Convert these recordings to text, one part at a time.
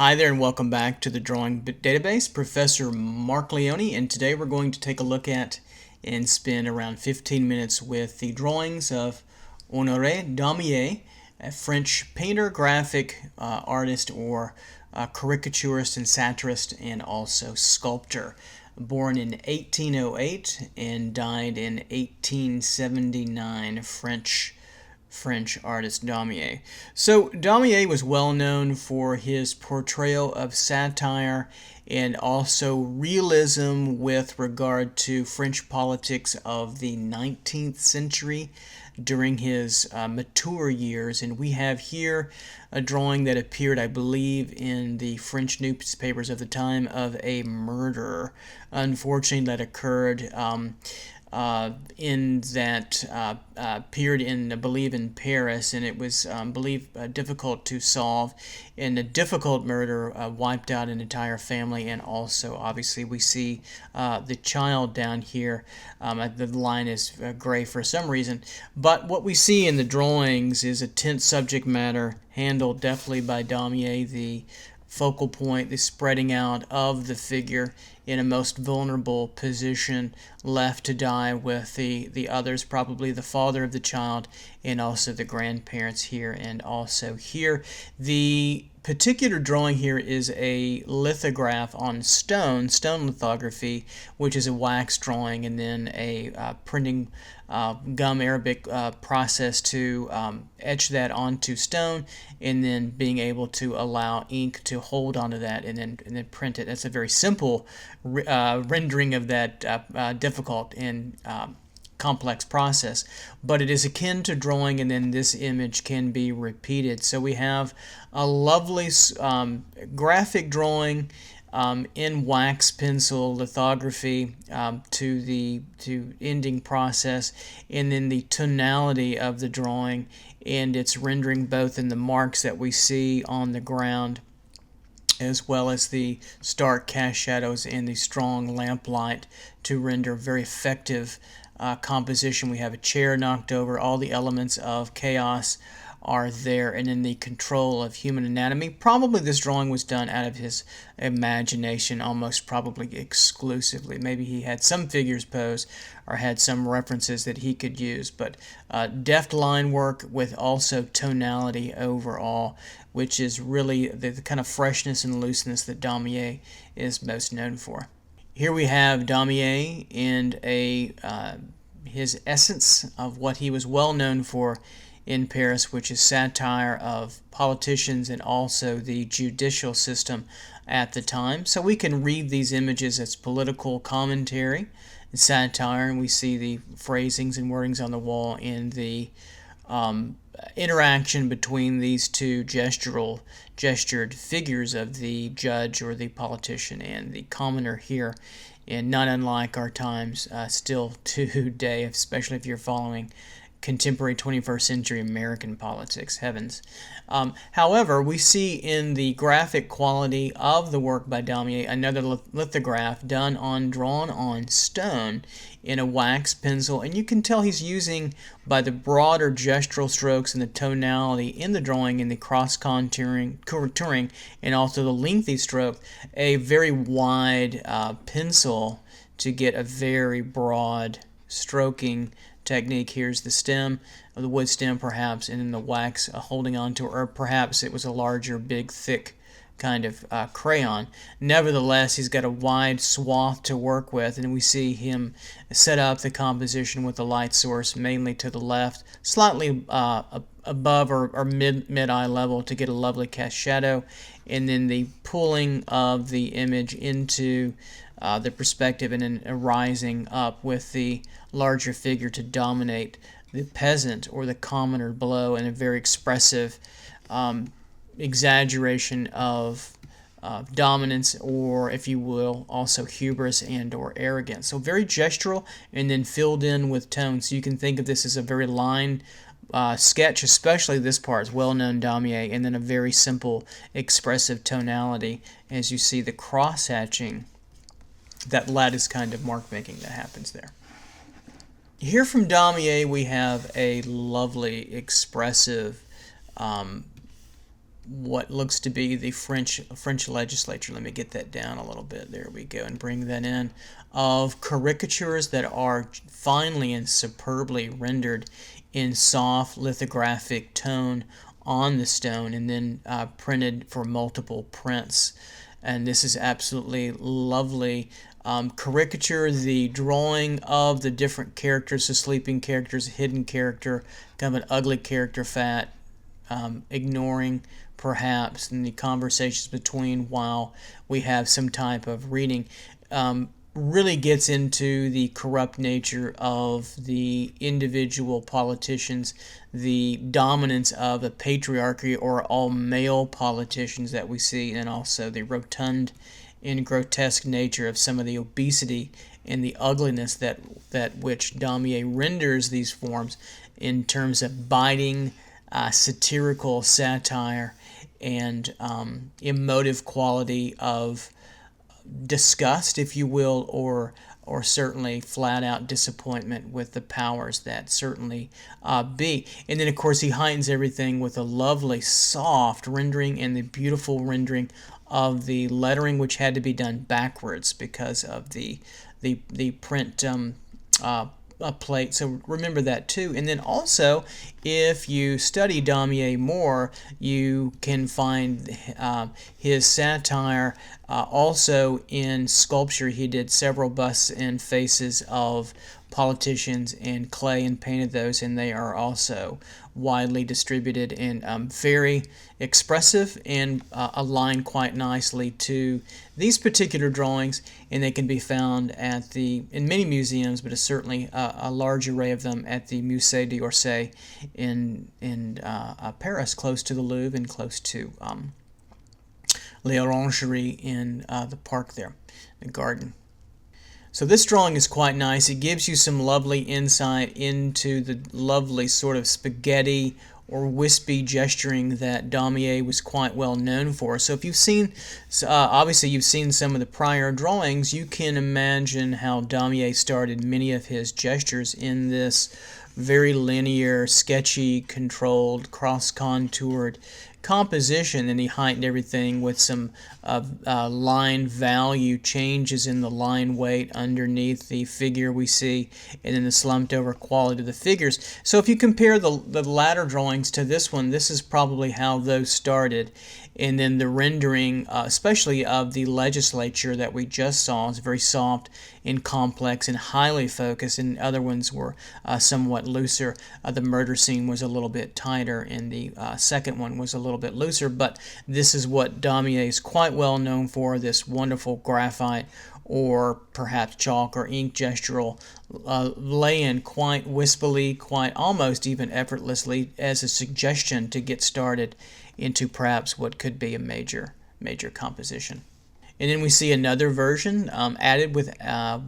Hi there and welcome back to the Drawing Database. Professor Marc Leone, and today we're going to take a look at and spend around 15 minutes with the drawings of Honore DAUMIER, a French painter, graphic artist, or caricaturist and satirist, and also sculptor. Born in 1808 and died in 1879, French artist Daumier. So Daumier was well known for his portrayal of satire and also realism with regard to French politics of the 19th century during his mature years. And we have here a drawing that appeared, I believe, in the French newspapers of the time of a murder, unfortunately, that occurred in that period I believe, in Paris, and it was, difficult to solve. And a difficult murder wiped out an entire family, and also, obviously, we see the child down here. The line is gray for some reason, but what we see in the drawings is a tense subject matter handled deftly by Daumier. The focal point, the spreading out of the figure in a most vulnerable position, left to die with the others, probably the father of the child and also the grandparents here and also here. The particular drawing here is a lithograph on stone lithography, which is a wax drawing and then a printing gum Arabic process to etch that onto stone, and then being able to allow ink to hold onto that and then print it. That's a very simple rendering of that difficult and complex process, but it is akin to drawing, and then this image can be repeated. So we have a lovely graphic drawing in wax pencil lithography to ending process, and then the tonality of the drawing and its rendering both in the marks that we see on the ground as well as the stark cast shadows and the strong lamplight to render very effective composition. We have a chair knocked over. All the elements of chaos are there, and in the control of human anatomy. Probably this drawing was done out of his imagination, almost probably exclusively. Maybe he had some figures posed or had some references that he could use, but deft line work with also tonality overall, which is really the kind of freshness and looseness that Daumier is most known for. Here we have Daumier and his essence of what he was well known for in Paris, which is satire of politicians and also the judicial system at the time. So we can read these images as political commentary and satire, and we see the phrasings and wordings on the wall and the interaction between these two gestured figures of the judge or the politician and the commoner here, and not unlike our times still today, especially if you're following contemporary 21st century American politics. Heavens. However, we see in the graphic quality of the work by Daumier another lithograph drawn on stone in a wax pencil, and you can tell he's using, by the broader gestural strokes and the tonality in the drawing and the contouring and also the lengthy stroke, a very wide pencil to get a very broad stroking technique. Here's the stem, the wood stem perhaps, and then the wax holding on to it, or perhaps it was a larger, big, thick kind of crayon. Nevertheless, he's got a wide swath to work with, and we see him set up the composition with the light source mainly to the left, slightly above or mid-eye level to get a lovely cast shadow, and then the pulling of the image into the perspective and then rising up with the larger figure to dominate the peasant or the commoner below, in a very expressive exaggeration of dominance, or if you will, also hubris and or arrogance. So very gestural and then filled in with tone. So you can think of this as a very line sketch, especially this part is well-known Daumier, and then a very simple expressive tonality as you see the cross-hatching, that lattice kind of mark making that happens there. Here from Daumier we have a lovely expressive what looks to be the French legislature. Let me get that down a little bit. There we go, and bring that in, of caricatures that are finely and superbly rendered in soft lithographic tone on the stone, and then printed for multiple prints. And this is absolutely lovely. Caricature, the drawing of the different characters, the sleeping characters, a hidden character, kind of an ugly character, fat, ignoring perhaps, in the conversations between while we have some type of reading. Really gets into the corrupt nature of the individual politicians, the dominance of a patriarchy or all male politicians that we see, and also the rotund and grotesque nature of some of the obesity and the ugliness that which Daumier renders these forms in terms of biting, satirical satire, and emotive quality of disgust, if you will, or certainly flat out disappointment with the powers that certainly be. And then of course he heightens everything with a lovely soft rendering and the beautiful rendering of the lettering, which had to be done backwards because of the print plate. So remember that too. And then also, if you study Daumier more, you can find his satire also in sculpture. He did several busts and faces of politicians in clay and painted those, and they are also widely distributed and very expressive and align quite nicely to these particular drawings, and they can be found at in many museums, but certainly a large array of them at the Musée d'Orsay in Paris, close to the Louvre and close to l'Orangerie in the park there, the garden. So this drawing is quite nice. It gives you some lovely insight into the lovely sort of spaghetti or wispy gesturing that Daumier was quite well known for. So if you've seen, obviously you've seen some of the prior drawings, you can imagine how Daumier started many of his gestures in this very linear, sketchy, controlled, cross-contoured composition, and he heightened everything with some line value changes in the line weight underneath the figure we see, and then the slumped over quality of the figures. So if you compare the latter drawings to this one, this is probably how those started. And then the rendering, especially of the legislature that we just saw, is very soft and complex and highly focused, and other ones were somewhat looser. The murder scene was a little bit tighter, and the second one was a little bit looser, but this is what Daumier is quite well known for, this wonderful graphite or perhaps chalk or ink gestural lay-in quite wispily, quite almost even effortlessly, as a suggestion to get started into perhaps what could be a major composition. And then we see another version added with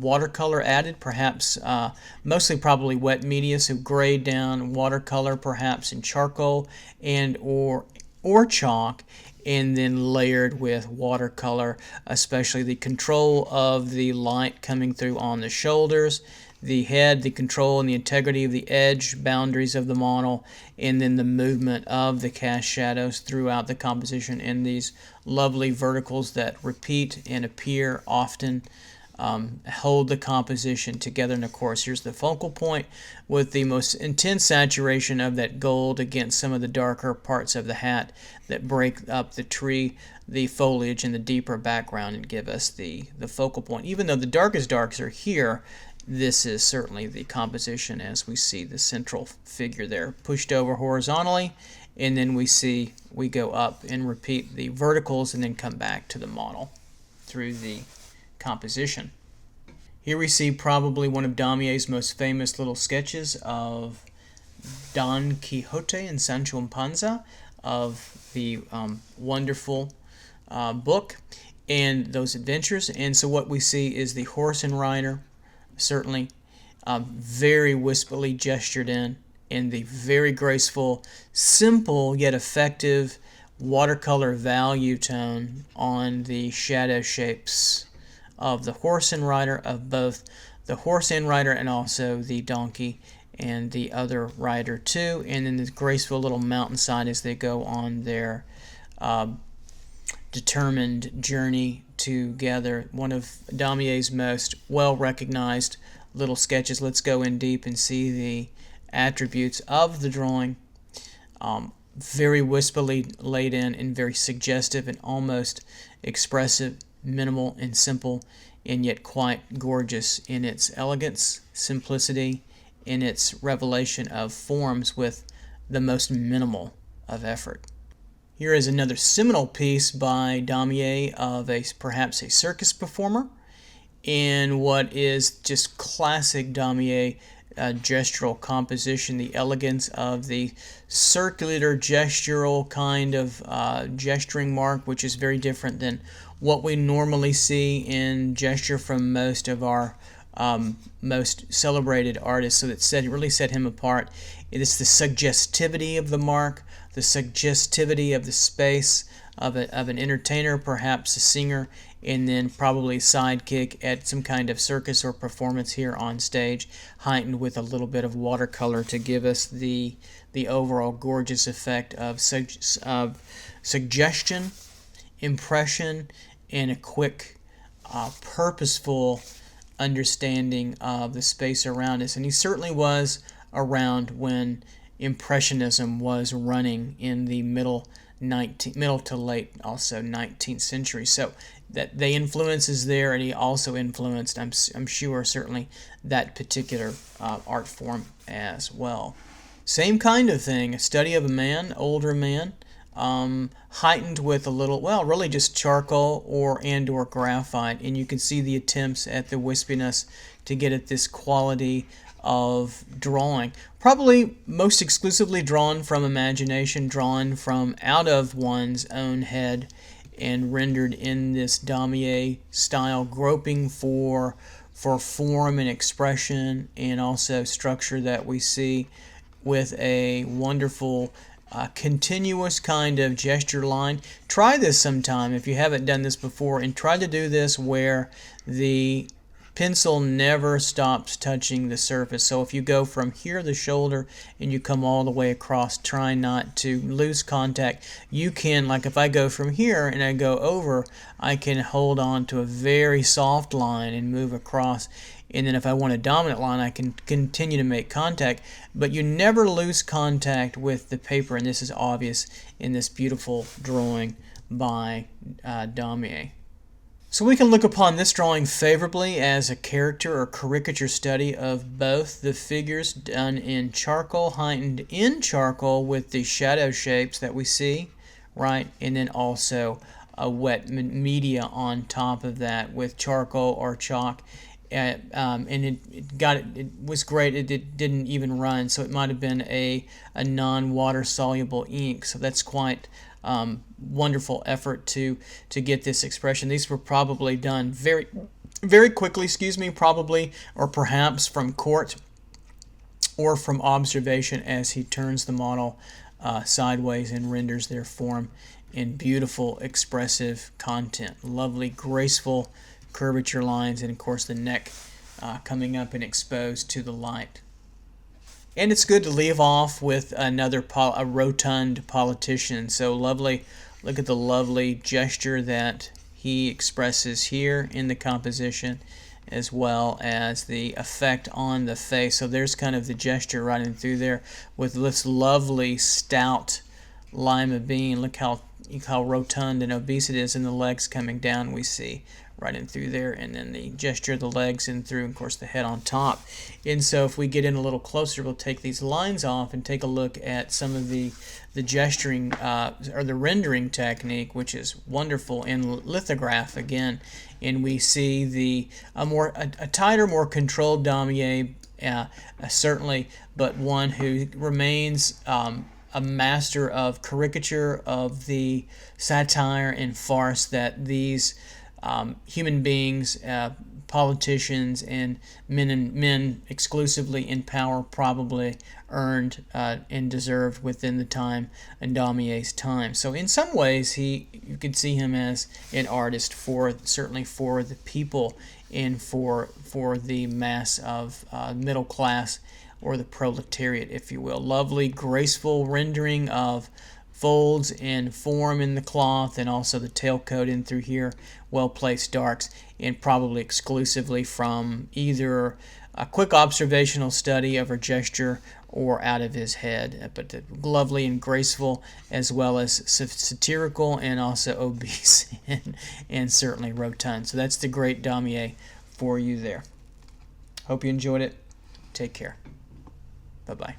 watercolor added, perhaps mostly probably wet media, so grayed down watercolor, perhaps in charcoal and or chalk, and then layered with watercolor, especially the control of the light coming through on the shoulders, the head, the control and the integrity of the edge boundaries of the model, and then the movement of the cast shadows throughout the composition in these lovely verticals that repeat and appear often, hold the composition together. And of course, here's the focal point with the most intense saturation of that gold against some of the darker parts of the hat that break up the tree, the foliage, and the deeper background and give us the focal point. Even though the darkest darks are here, this is certainly the composition as we see the central figure there pushed over horizontally, and then we go up and repeat the verticals and then come back to the model through the composition. Here we see probably one of Daumier's most famous little sketches of Don Quixote and Sancho Panza, of the wonderful book and those adventures. And so what we see is the horse and rider, certainly very wispily gestured in the very graceful, simple yet effective watercolor value tone on the shadow shapes of the horse and rider, of both the horse and rider and also the donkey and the other rider too, and then this graceful little mountainside as they go on their determined journey together. One of Daumier's most well-recognized little sketches. Let's go in deep and see the attributes of the drawing. Very wispily laid in and very suggestive and almost expressive, minimal and simple, and yet quite gorgeous in its elegance, simplicity, in its revelation of forms with the most minimal of effort. Here is another seminal piece by Daumier of perhaps a circus performer in what is just classic Daumier gestural composition, the elegance of the circular gestural kind of gesturing mark, which is very different than what we normally see in gesture from most of our most celebrated artists. So it really set him apart. It is the suggestivity of the mark, the suggestivity of the space of an entertainer, perhaps a singer, and then probably sidekick at some kind of circus or performance here on stage, heightened with a little bit of watercolor to give us the overall gorgeous effect of suggestion, impression, and a quick, purposeful understanding of the space around us. And he certainly was around when Impressionism was running in the middle to late also 19th century. So that the influence is there, and he also influenced, I'm sure, certainly that particular art form as well. Same kind of thing, a study of a man, older man, heightened with a little, well, really just charcoal or graphite, and you can see the attempts at the wispiness to get at this quality of drawing. Probably most exclusively drawn from imagination, drawn from out of one's own head, and rendered in this Daumier style, groping for form and expression and also structure that we see with a wonderful continuous kind of gesture line. Try this sometime if you haven't done this before, and try to do this where the pencil never stops touching the surface. So if you go from here, the shoulder, and you come all the way across, try not to lose contact. You can, like if I go from here and I go over, I can hold on to a very soft line and move across. And then if I want a dominant line, I can continue to make contact. But you never lose contact with the paper, and this is obvious in this beautiful drawing by Daumier. So we can look upon this drawing favorably as a character or caricature study of both the figures done in charcoal, heightened in charcoal with the shadow shapes that we see, right? And then also a wet media on top of that with charcoal or chalk. And it was great. It didn't even run, so it might have been a non-water soluble ink. So that's quite wonderful effort to get this expression. These were probably done very, very quickly. Probably or perhaps from court or from observation as he turns the model sideways and renders their form in beautiful, expressive content. Lovely, graceful curvature lines, and of course the neck coming up and exposed to the light. And it's good to leave off with another a rotund politician. So lovely, look at the lovely gesture that he expresses here in the composition, as well as the effect on the face. So there's kind of the gesture running through there with this lovely stout lima bean. Look how rotund and obese it is, and the legs coming down we see right in through there, and then the gesture of the legs in through, and of course the head on top. And so if we get in a little closer, we'll take these lines off and take a look at some of the gesturing or the rendering technique, which is wonderful in lithograph again. And we see a tighter, more controlled Daumier, certainly, but one who remains a master of caricature, of the satire and farce that these human beings, politicians, and men exclusively in power probably earned and deserved within the time in Daumier's time. So in some ways, you could see him as an artist certainly for the people and for the mass of middle class or the proletariat, if you will. Lovely, graceful rendering of folds and form in the cloth, and also the tailcoat in through here, well-placed darks, and probably exclusively from either a quick observational study of her gesture or out of his head. But lovely and graceful, as well as satirical and also obese and certainly rotund. So that's the great Daumier for you there. Hope you enjoyed it. Take care. Bye-bye.